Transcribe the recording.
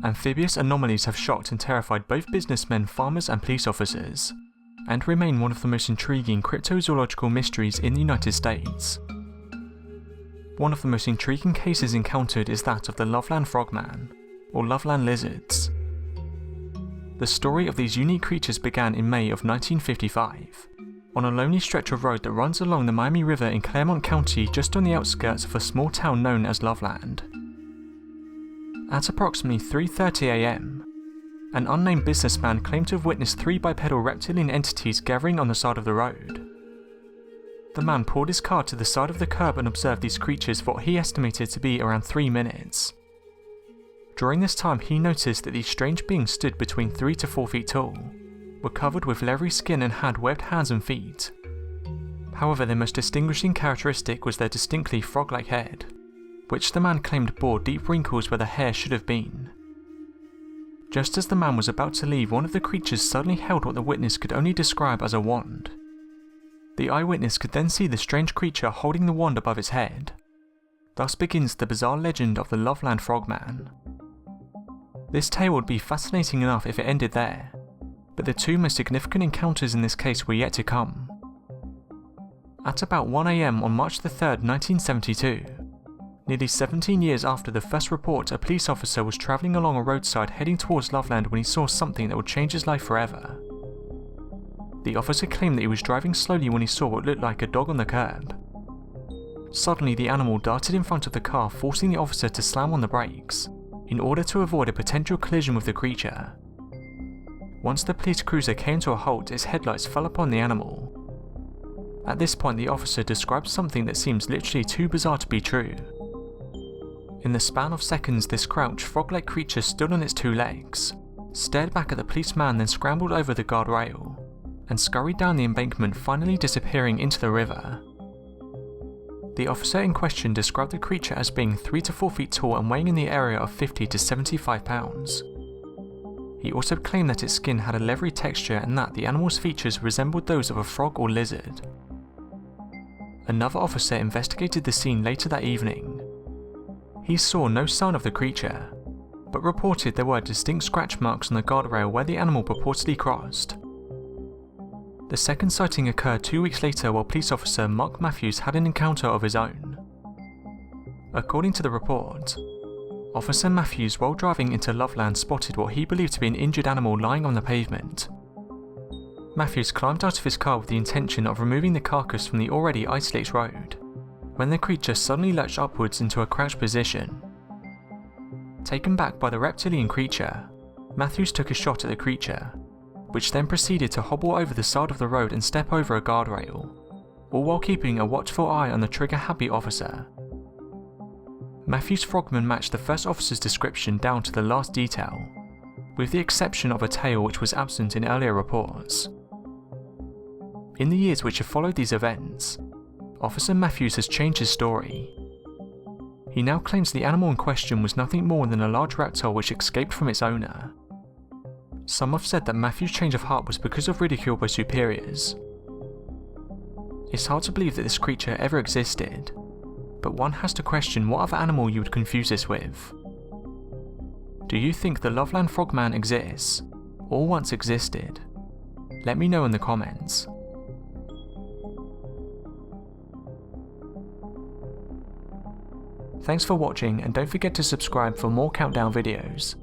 amphibious anomalies have shocked and terrified both businessmen, farmers and police officers, and remain one of the most intriguing cryptozoological mysteries in the United States. One of the most intriguing cases encountered is that of the Loveland Frogman, or Loveland Lizards. The story of these unique creatures began in May of 1955, on a lonely stretch of road that runs along the Miami River in Clermont County, just on the outskirts of a small town known as Loveland. At approximately 3:30 AM, an unnamed businessman claimed to have witnessed 3 bipedal reptilian entities gathering on the side of the road. The man pulled his car to the side of the curb and observed these creatures for what he estimated to be around 3 minutes. During this time, he noticed that these strange beings stood between 3 to 4 feet tall, were covered with leathery skin and had webbed hands and feet. However, their most distinguishing characteristic was their distinctly frog-like head, which the man claimed bore deep wrinkles where the hair should have been. Just as the man was about to leave, one of the creatures suddenly held what the witness could only describe as a wand. The eyewitness could then see the strange creature holding the wand above its head. Thus begins the bizarre legend of the Loveland Frogman. This tale would be fascinating enough if it ended there, but the 2 most significant encounters in this case were yet to come. At about 1 AM on March 3rd, 1972, nearly 17 years after the first report, a police officer was travelling along a roadside heading towards Loveland when he saw something that would change his life forever. The officer claimed that he was driving slowly when he saw what looked like a dog on the curb. Suddenly, the animal darted in front of the car, forcing the officer to slam on the brakes, in order to avoid a potential collision with the creature. Once the police cruiser came to a halt, its headlights fell upon the animal. At this point, the officer described something that seems literally too bizarre to be true. In the span of seconds, this crouched, frog-like creature stood on its 2 legs, stared back at the policeman, then scrambled over the guardrail, and scurried down the embankment, finally disappearing into the river. The officer in question described the creature as being 3 to 4 feet tall and weighing in the area of 50 to 75 pounds. He also claimed that its skin had a leathery texture and that the animal's features resembled those of a frog or lizard. Another officer investigated the scene later that evening. He saw no sign of the creature, but reported there were distinct scratch marks on the guardrail where the animal purportedly crossed. The second sighting occurred 2 weeks later while police officer Mark Matthews had an encounter of his own. According to the report, Officer Matthews, while driving into Loveland, spotted what he believed to be an injured animal lying on the pavement. Matthews climbed out of his car with the intention of removing the carcass from the already ice-slicked road, when the creature suddenly lurched upwards into a crouched position. Taken back by the reptilian creature, Matthews took a shot at the creature, which then proceeded to hobble over the side of the road and step over a guardrail, all while keeping a watchful eye on the trigger-happy officer. Matthew's frogman matched the first officer's description down to the last detail, with the exception of a tail which was absent in earlier reports. In the years which have followed these events, Officer Matthews has changed his story. He now claims the animal in question was nothing more than a large reptile which escaped from its owner. Some have said that Matthews' change of heart was because of ridicule by superiors. It's hard to believe that this creature ever existed, but one has to question what other animal you would confuse this with. Do you think the Loveland Frogman exists, or once existed? Let me know in the comments. Thanks for watching, and don't forget to subscribe for more countdown videos.